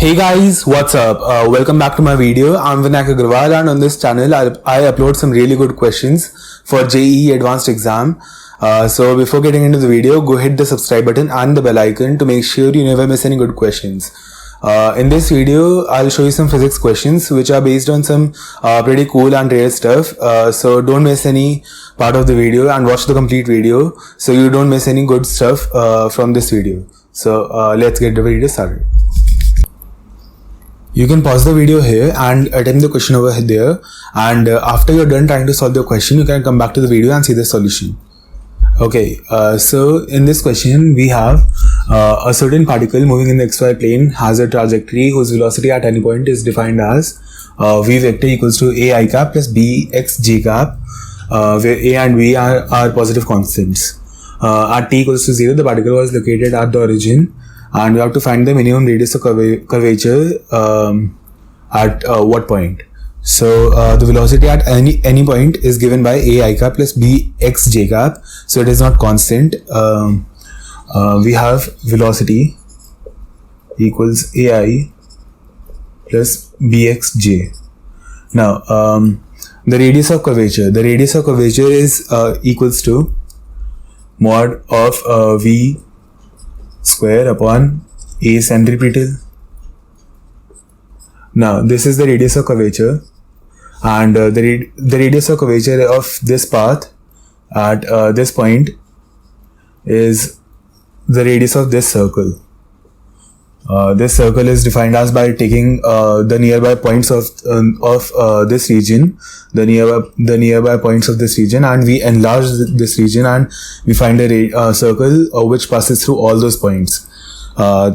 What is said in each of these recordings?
Hey guys, what's up? Welcome back to my video. I'm Vinayak Agarwal, and on this channel I upload some really good questions for JEE Advanced exam. So before getting into the video, go hit the subscribe button and the bell icon to make sure you never miss any good questions. In this video, I'll show you some physics questions which are based on some pretty cool and rare stuff. So don't miss any part of the video and watch the complete video so you don't miss any good stuff from this video. So let's get the video started. You can pause the video here and attempt the question over there, and after you're done trying to solve the question, you can come back to the video and see the solution. Okay, so in this question we have a certain particle moving in the xy plane has a trajectory whose velocity at any point is defined as v vector equals to a I cap plus b x j cap, where a and b are positive constants. At t equals to 0, the particle was located at the origin, and we have to find the minimum radius of curvature at what point. So the velocity at any point is given by a I cap plus b x j cap, so it is not constant. We have velocity equals ai plus bxj. Now the radius of curvature is equals to mod of v square upon a centripetal. Now this is the radius of curvature, and the radius of curvature of this path at this point is the radius of this circle. This circle is defined as by taking the nearby points of this region, the nearby points of this region, and we enlarge this region and we find a circle which passes through all those points.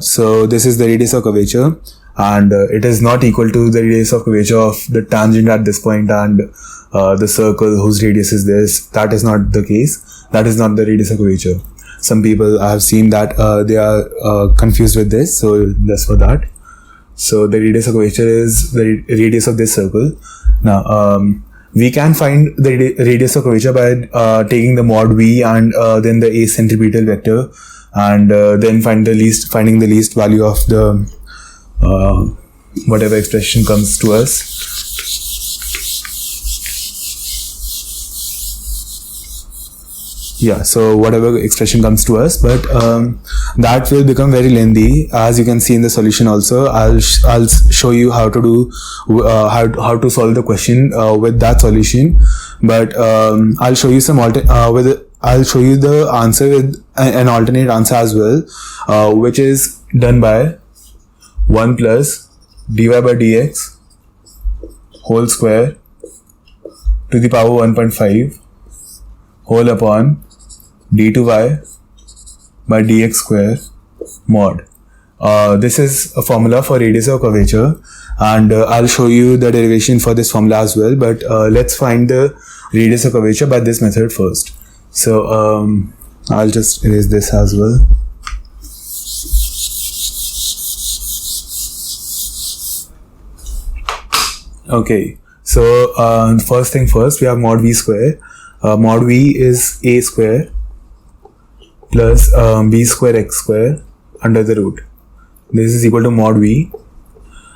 So this is the radius of curvature, and it is not equal to the radius of curvature of the tangent at this point and the circle whose radius is this. That is not the case. That is not the radius of curvature. Some people I have seen that they are confused with this, so that's for that. So the radius of curvature is the radius of this circle. Now we can find the radius of curvature by taking the mod v and then the a centripetal vector, and then finding the least value of the whatever expression comes to us. Yeah, so whatever expression comes to us, but that will become very lengthy, as you can see in the solution. Also, I'll show you how to do how to solve the question with that solution, but I'll show you some I'll show you the answer with an alternate answer as well, which is done by 1 plus dy by dx whole square to the power 1.5 whole upon d2y by dx square mod. This is a formula for radius of curvature, and I'll show you the derivation for this formula as well, but let's find the radius of curvature by this method first. So I'll just erase this as well. Okay, so first thing first, we have mod v square. Mod v is a square plus b square x square under the root. This is equal to mod v,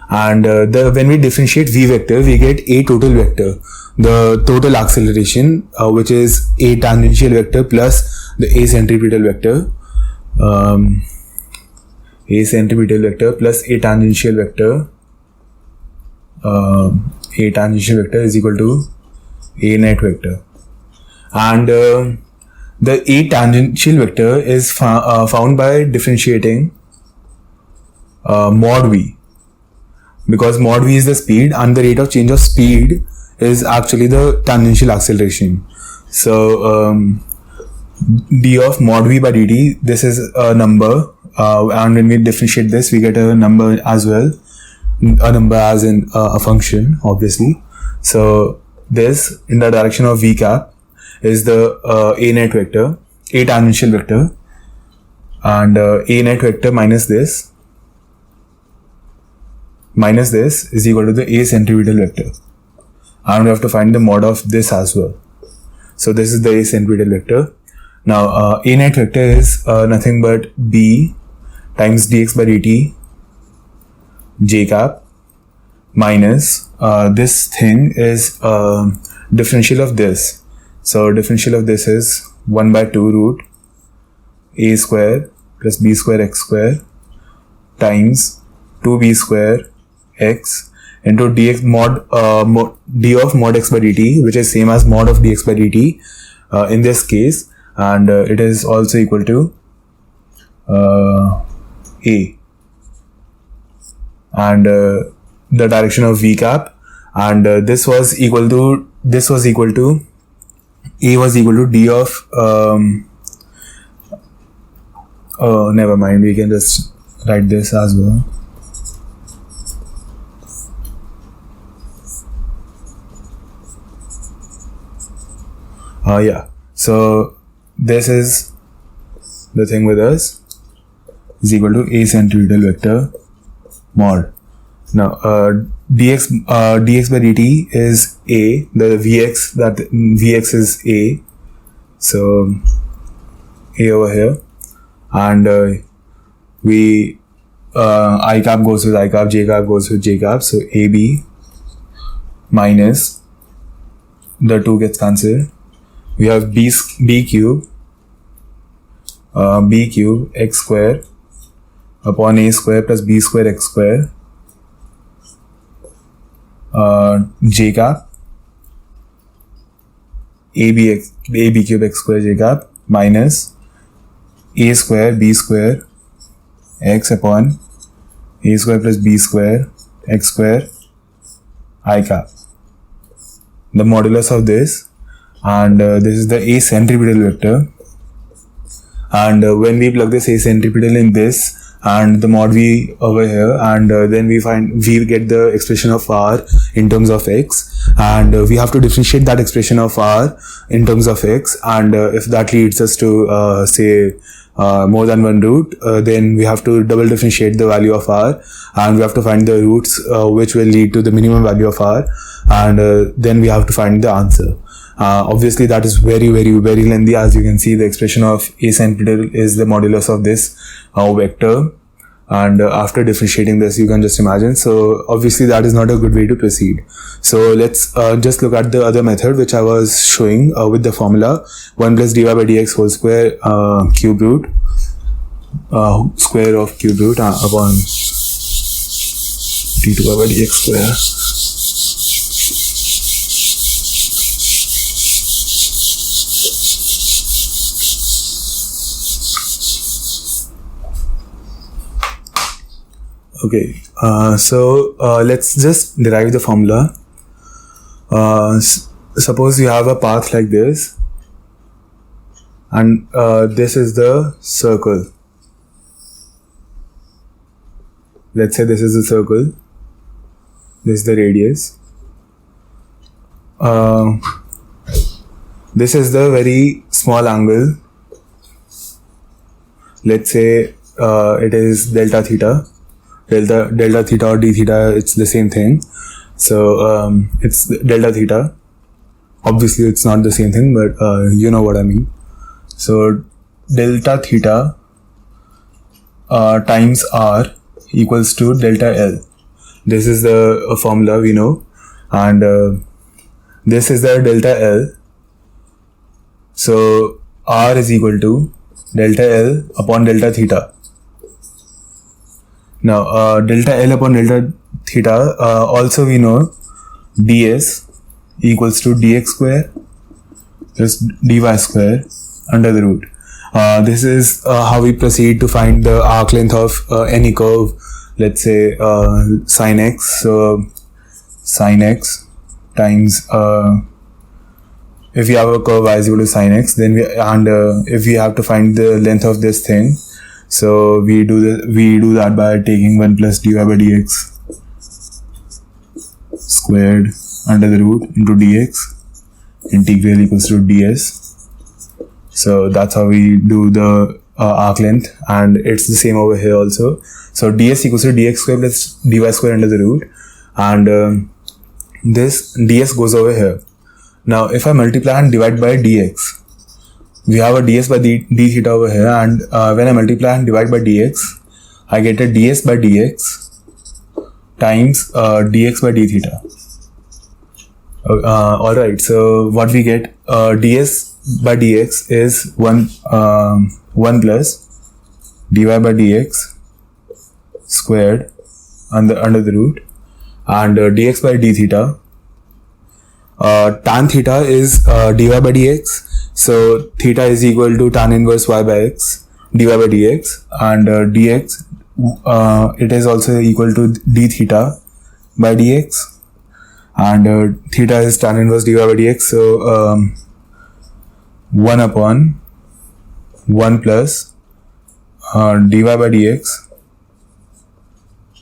and when we differentiate v vector, we get a total vector, the total acceleration, which is a tangential vector plus the a centripetal vector, a centripetal vector plus a tangential vector. A tangential vector is equal to a net vector, and the a tangential vector is found by differentiating mod v, because mod v is the speed and the rate of change of speed is actually the tangential acceleration. So d of mod v by dt, this is a number, and when we differentiate this, we get a number as well, a number as in a function, obviously. So this in the direction of v cap is the a net vector, a tangential vector, and a net vector minus this is equal to the a centripetal vector, and we have to find the mod of this as well. So this is the a centripetal vector. Now a net vector is nothing but b times dx by dt j cap minus this thing is differential of this. So differential of this is 1 by 2 root a square plus b square x square times 2b square x into dx mod d of mod x by dt, which is same as mod of dx by dt in this case, and it is also equal to a, and the direction of v cap, and this was equal to a was equal to d of oh, never mind, we can just write this as well. Yeah, so this is the thing with us is equal to a centripetal vector mod. Now dx by dt is a, the vx is a, so a over here, and we I cap goes with I cap, j cap goes with j cap, so ab minus the 2 gets cancelled. We have b cube x square upon a square plus b square x square j cap ab cube x square j cap minus a square b square x upon a square plus b square x square I cap. The modulus of this, and this is the a centripetal vector, and when we plug this a centripetal in this and the mod v over here, and then we get the expression of r in terms of x, and we have to differentiate that expression of r in terms of x, and if that leads us to say more than one root, then we have to double differentiate the value of r, and we have to find the roots which will lead to the minimum value of r, and then we have to find the answer. Obviously that is very lengthy. As you can see, the expression of a centripetal is the modulus of this vector, and after differentiating this, you can just imagine. So obviously that is not a good way to proceed. So let's just look at the other method which I was showing with the formula 1 plus dy by dx whole square cube root square of cube root upon d2 by dx square. Okay, so let's just derive the formula. Suppose you have a path like this, and this is the circle. Let's say this is the circle, this is the radius. This is the very small angle. Let's say it is delta theta. Delta theta or d theta, it's the same thing. So it's delta theta. Obviously it's not the same thing, but you know what I mean. So delta theta times r equals to delta L. This is the formula we know, and this is the delta L. So r is equal to delta L upon delta theta. Now delta L upon delta theta, also we know ds equals to dx square plus dy square under the root. This is how we proceed to find the arc length of any curve. Let's say sin x. So sin x times if we have a curve y is equal to sin x, then if we have to find the length of this thing, so we do that by taking 1 plus dy by dx squared under the root into dx, integral equals to ds. So that's how we do the arc length, and it's the same over here also. So ds equals to dx squared plus dy squared under the root, and this ds goes over here. Now if I multiply and divide by dx, we have a ds by d theta over here, and when I multiply and divide by dx, I get a ds by dx times dx by d theta. Alright, so what we get, ds by dx is 1 plus dy by dx squared under the root, and dx by d theta, tan theta is dy by dx, so theta is equal to tan inverse y by x dy by dx, and dx it is also equal to d theta by dx, and theta is tan inverse dy by dx, so 1 upon 1 plus dy by dx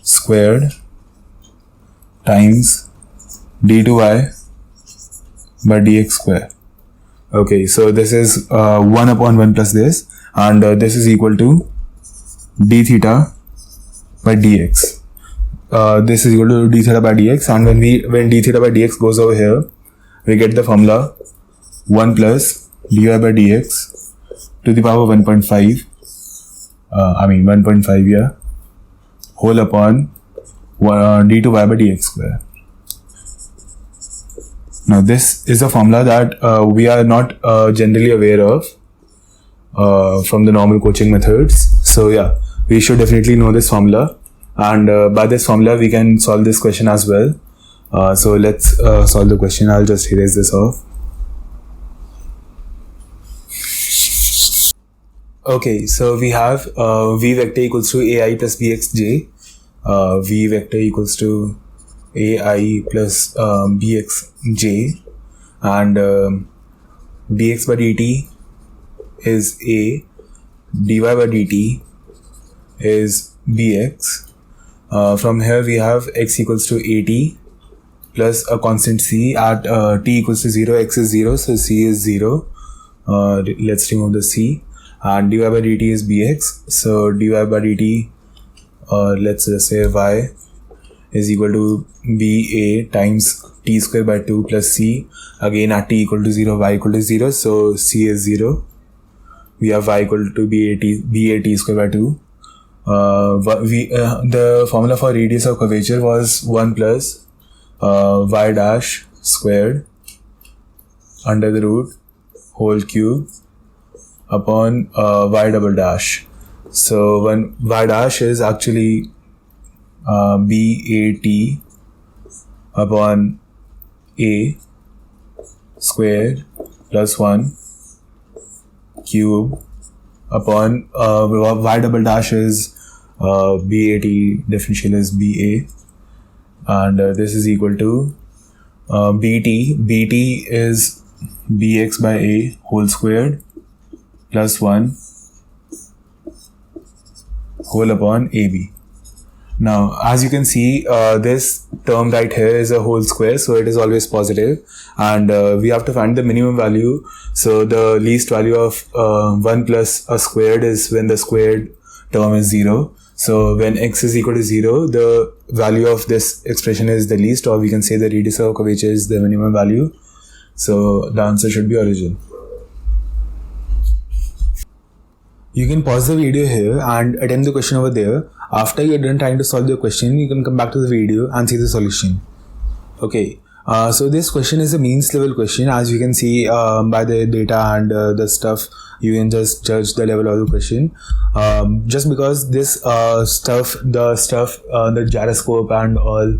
squared times d2y by dx square. Okay, so this is 1 upon 1 plus this, and this is equal to d theta by dx. This is equal to d theta by dx, and when d theta by dx goes over here, we get the formula 1 plus dy by dx to the power 1.5, 1.5, yeah, whole upon d2y by dx square. Now this is a formula that we are not generally aware of from the normal coaching methods. So yeah, we should definitely know this formula, and by this formula we can solve this question as well. So let's solve the question. I'll just erase this off. Okay, so we have v vector equals to ai plus bxj, v vector equals to ai plus bxj, and dx by dt is a, dy by dt is bx. From here we have x equals to at plus a constant c at t equals to 0, x is 0, so c is 0. Let's remove the c, and dy by dt is bx, so dy by dt, let's just say y is equal to ba times t square by 2 plus c, again at t equal to 0, y equal to 0, so c is 0. We have y equal to bat square by 2. The formula for radius of curvature was 1 plus y dash squared under the root whole cube upon y double dash. So when y dash is actually bat upon a squared plus 1 cube upon y double dash is bat differential is ba, and this is equal to bt is bx by a whole squared plus 1 whole upon ab. Now, as you can see, this term right here is a whole square, so it is always positive, and we have to find the minimum value. So the least value of 1 plus a squared is when the squared term is 0. So when x is equal to 0, the value of this expression is the least, or we can say the radius of curvature is the minimum value. So the answer should be origin. You can pause the video here and attempt the question over there. After you're done trying to solve the question, you can come back to the video and see the solution. Okay, so this question is a means level question. As you can see by the data and the stuff, you can just judge the level of the question. Just because this the gyroscope and all,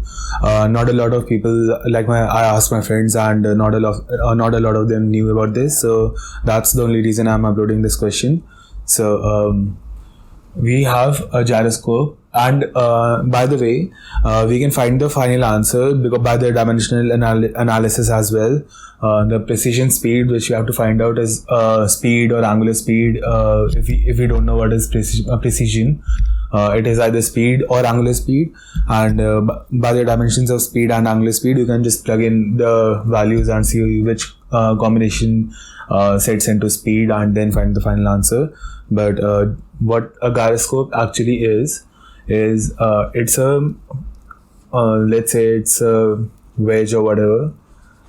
not a lot of people, I asked my friends, and not a lot of them knew about this. So that's the only reason I'm uploading this question. So we have a gyroscope, and by the way, we can find the final answer because by the dimensional analysis as well. The precision speed which you have to find out is speed or angular speed. If we don't know what is precision, it is either speed or angular speed, and by the dimensions of speed and angular speed, you can just plug in the values and see which combination sets into speed, and then find the final answer. But what a gyroscope actually is it's a let's say it's a wedge or whatever,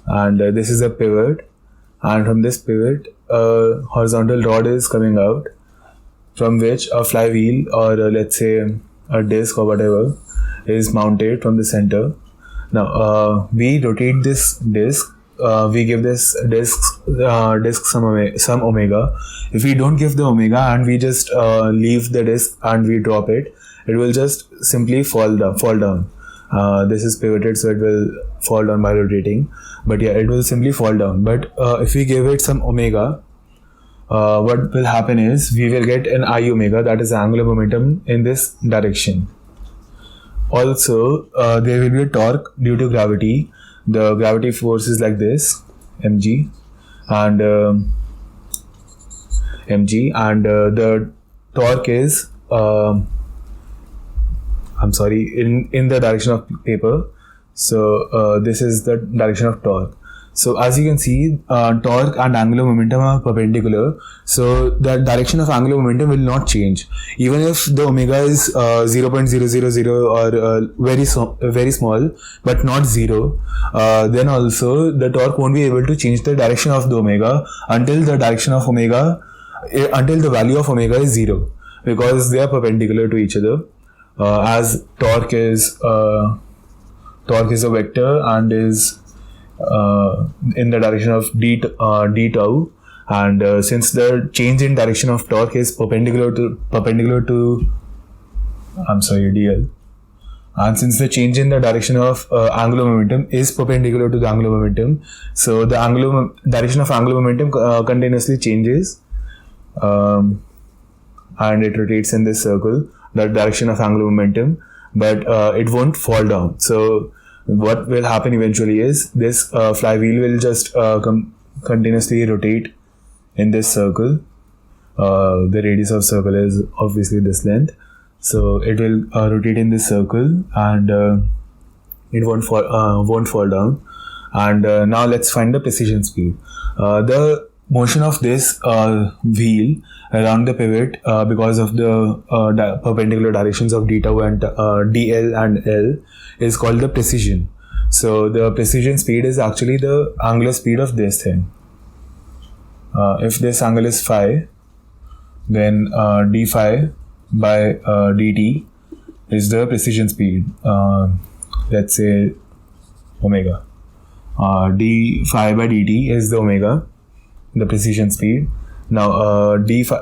and this is a pivot, and from this pivot a horizontal rod is coming out, from which a flywheel or let's say a disc or whatever is mounted from the center. Now we rotate this disc. We give this disc some omega. If we don't give the omega and we just leave the disc and we drop it, it will just simply fall down. This is pivoted, so it will fall down by rotating. But yeah, it will simply fall down. But if we give it some omega, what will happen is we will get an I omega, that is angular momentum in this direction. Also, there will be a torque due to gravity. The gravity force is like this, mg, and the torque is in the direction of paper. So this is the direction of torque. So as you can see, torque and angular momentum are perpendicular. So the direction of angular momentum will not change. Even if the omega is 0.000 or very small, but not 0, then also the torque won't be able to change the direction of the omega until the value of omega is 0, because they are perpendicular to each other. As torque is a vector and is in the direction of d tau, and since the change in direction of torque is perpendicular to dl, and since the change in the direction of angular momentum is perpendicular to the angular momentum, so the direction of angular momentum continuously changes, and it rotates in this circle, the direction of angular momentum, but it won't fall down. So what will happen eventually is this flywheel will just continuously rotate in this circle. The radius of circle is obviously this length, so it will rotate in this circle, and it won't fall down. And now let's find the precision speed. The motion of this wheel around the pivot, because of the perpendicular directions of d tau and dl and l, is called the precision. So the precision speed is actually the angular speed of this thing. If this angle is phi, then d phi by dt is the precision speed. Let's say omega. D phi by dt is the omega, the precision speed. Now d phi,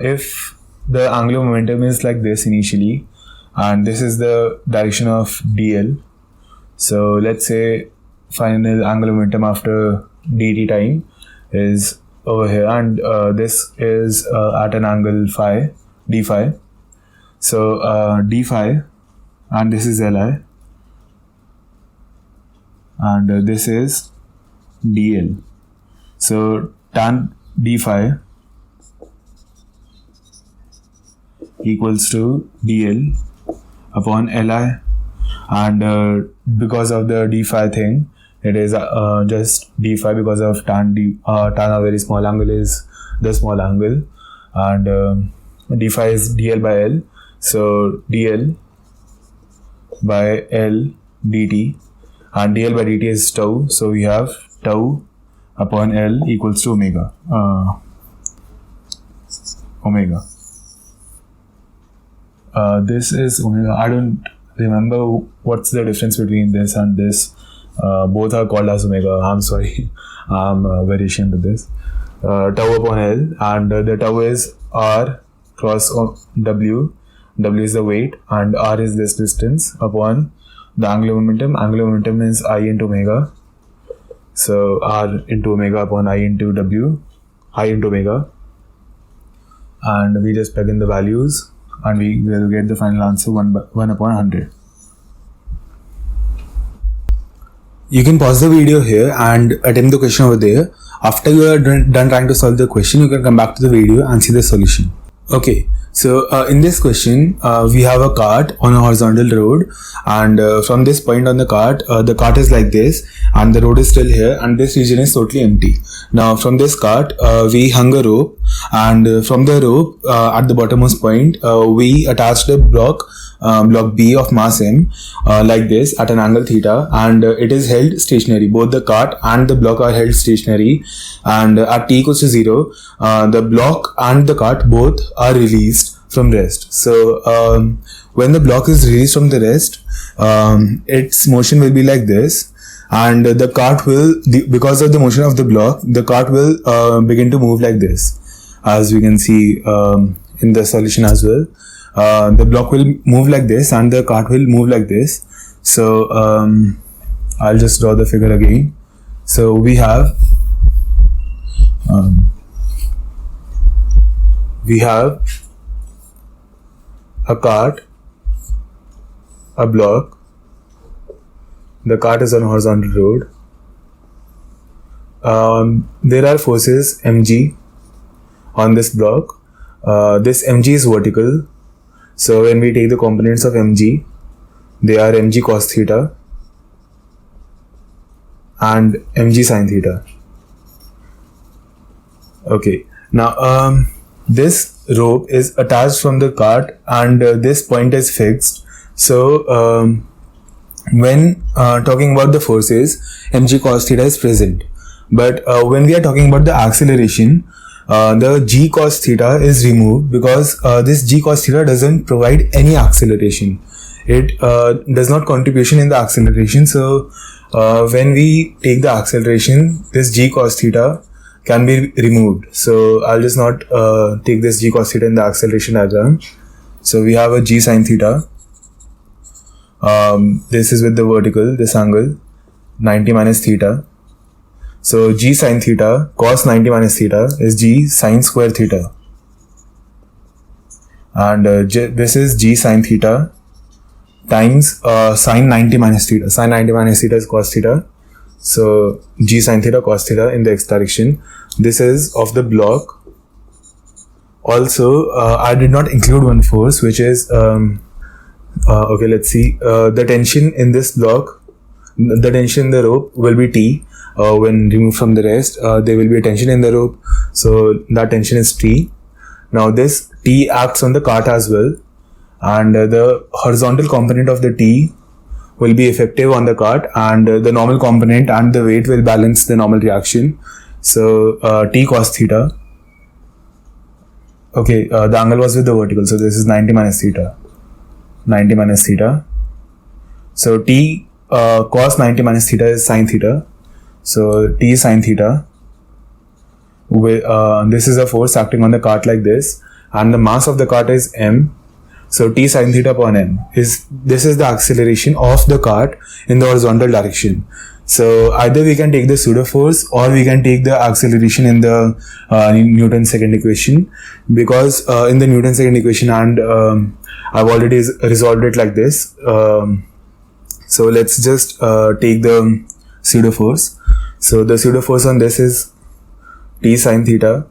if the angular momentum is like this initially, and this is the direction of dl, so let's say final angular momentum after dt time is over here, and this is at an angle phi, d phi. So d phi, and this is li, and this is dl. So tan d phi equals to dl upon li, and because of the d phi thing, it is just d phi, because of tan a very small angle is the small angle, and d phi is dl by l, so dl by l dt, and dl by dt is tau, so we have tau upon l equals to omega. This is omega. I don't remember what's the difference between this and this. Both are called as omega. I'm sorry. I'm very ashamed of this. Tau upon L, and the tau is R cross W. W is the weight, and R is this distance, upon the angular momentum. Angular momentum is I into omega. So R into omega upon I into W, I into omega. And we just plug in the values, and we will get the final answer 1 upon 100. You can pause the video here and attempt the question over there. After you are done trying to solve the question, you can come back to the video and see the solution. Okay, so in this question, we have a cart on a horizontal road, and from this point on the cart is like this, and the road is still here, and this region is totally empty. Now from this cart, we hung a rope, and from the rope at the bottommost point, we attached a block B of mass m like this at an angle theta, and it is held stationary. Both the cart and the block are held stationary, and at t equals to 0, the block and the cart both are released from rest. So when the block is released from the rest, its motion will be like this, and the cart will, because of the motion of the block, the cart will begin to move like this, as we can see in the solution as well. The block will move like this and the cart will move like this. So I'll just draw the figure again. So we have a cart, a block. The cart is on a horizontal road. There are forces mg on this block. This mg is vertical. So when we take the components of mg, they are mg cos theta and mg sin theta. Okay. Now this rope is attached from the cart and this point is fixed. So when talking about the forces, mg cos theta is present. But when we are talking about the acceleration, the g cos theta is removed because this g cos theta doesn't provide any acceleration. It does not contribution in the acceleration. So when we take the acceleration, this g cos theta can be removed. So I'll just not take this g cos theta in the acceleration diagram. So we have a g sin theta. This is with the vertical, this angle 90 minus theta. So g sin theta cos 90 minus theta is g sin square theta, and this is g sin theta times sin 90 minus theta. Sin 90 minus theta is cos theta. So g sin theta cos theta in the x direction. This is of the block. Also I did not include one force, which is okay, let's see. The tension in this block, the tension in the rope will be T. When removed from the rest, there will be a tension in the rope. So that tension is T. Now this T acts on the cart as well. And the horizontal component of the T will be effective on the cart, and the normal component and the weight will balance the normal reaction. So T cos theta. Okay, the angle was with the vertical. So this is 90 minus theta. 90 minus theta. So T cos 90 minus theta is sin theta. So T sin theta. This is a force acting on the cart like this, and the mass of the cart is m. So T sin theta upon m is the acceleration of the cart in the horizontal direction. So either we can take the pseudo force or we can take the acceleration in the Newton's second equation, because in the Newton's second equation, and I've already resolved it like this. So let's just take the pseudo force. So the pseudo force on this is T sin theta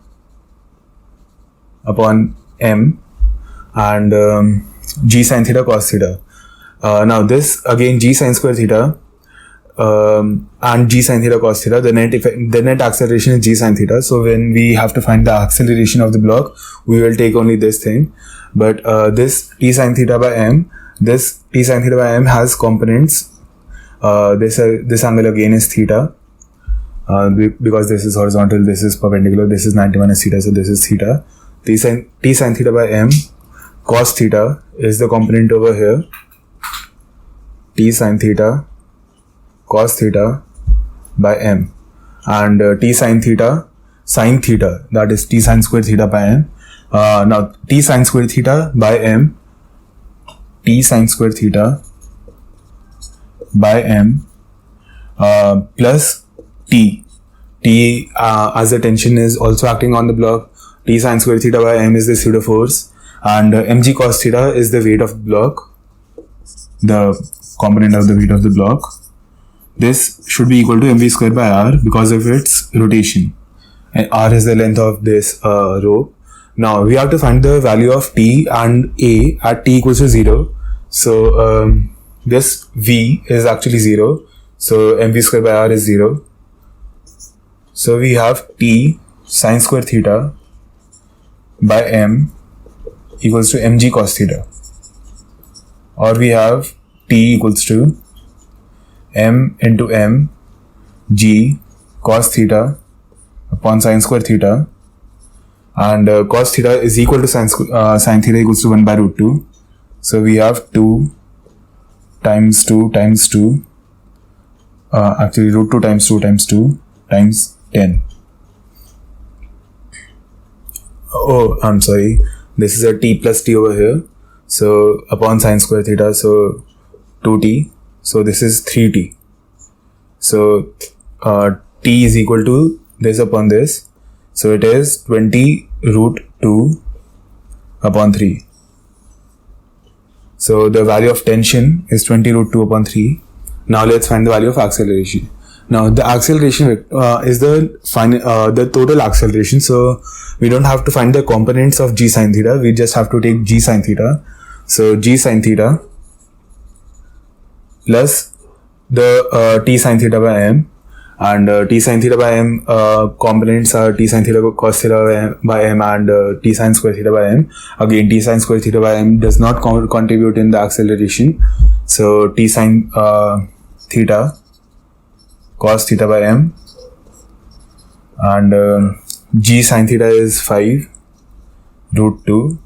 upon m, and g sin theta cos theta. Now this again g sin square theta and g sin theta cos theta. The net acceleration is g sin theta. So when we have to find the acceleration of the block, we will take only this thing. But this T sin theta by m, this T sin theta by m has components. This angle again is theta. Because this is horizontal, this is perpendicular, this is 90 minus theta, so this is theta. T sin theta by m cos theta is the component over here. T sin theta cos theta by m, and T sin theta sin theta, that is T sin square theta by m. Now T sin square theta by m, T sin square theta by m plus T as the tension is also acting on the block. T sin square theta by m is the pseudo force, and mg cos theta is the weight of the block, the component of the weight of the block. This should be equal to mv square by r because of its rotation, and r is the length of this rope. Now we have to find the value of t and a at t equals to 0. So this v is actually 0. So mv square by r is 0. So we have T sin square theta by m equals to mg cos theta, or we have T equals to m into m g cos theta upon sin square theta, and cos theta is equal to sin theta equals to 1 by root 2. So we have 2 times 2 times 2. Actually root 2 times 2 times 2 times 10. Oh, I'm sorry. This is a t plus t over here. So upon sine square theta, so 2t. So this is 3t. So t is equal to this upon this. So it is 20 root 2 upon 3. So the value of tension is 20 root 2 upon 3. Now let's find the value of acceleration. Now the acceleration is the total acceleration. So we don't have to find the components of g sine theta. We just have to take g sine theta. So g sine theta plus the t sine theta by m, and t sine theta by m components are t sine theta cos theta by m and t sine square theta by m. Again, t sine square theta by m does not contribute in the acceleration. So t sine theta cos theta by m, and g sine theta is 5 root 2,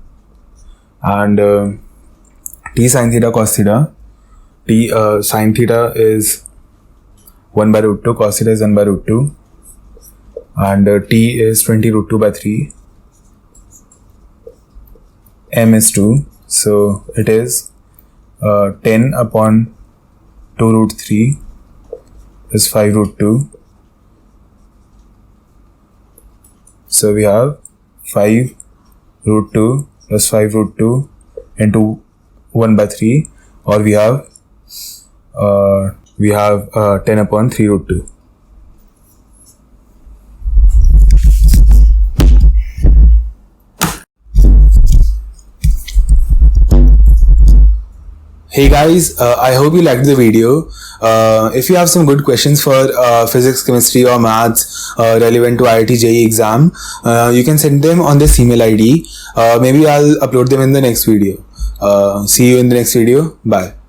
and t sine theta cos theta, t sine theta is 1 by root 2, cos theta is 1 by root 2, and t is 20 root 2 by 3, m is 2, so it is 10 upon 2 root 3 is 5 root 2. So we have 5 root 2 plus 5 root 2 into 1 by 3, or we have 10 upon 3 root 2. Hey guys, I hope you liked the video. If you have some good questions for physics, chemistry or maths relevant to IIT JEE exam, you can send them on this email ID. Maybe I'll upload them in the next video. See you in the next video. Bye.